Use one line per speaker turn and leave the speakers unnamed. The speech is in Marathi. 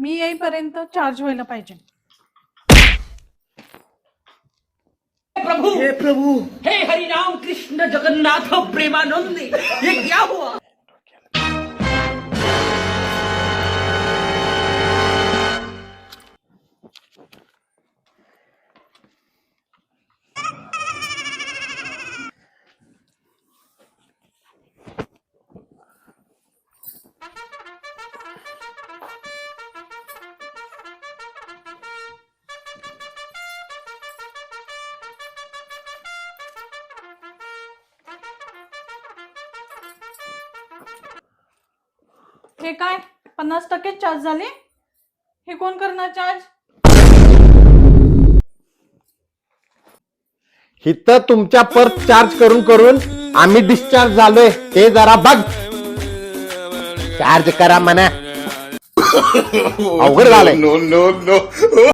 मी येईपर्यंत चार्ज व्हायला पाहिजे.
प्रभु हे प्रभु हे हरि राम कृष्ण जगन्नाथ प्रेमानंद ये क्या हुआ.
हे काय 50% चार्ज झाले. हे कोण करणार चार्ज.
इथं तुमच्या पर्स चार्ज करून करून आम्ही डिस्चार्ज झालोय. ते जरा बघ. चार्ज करा म्हणा. अवघड झालंय.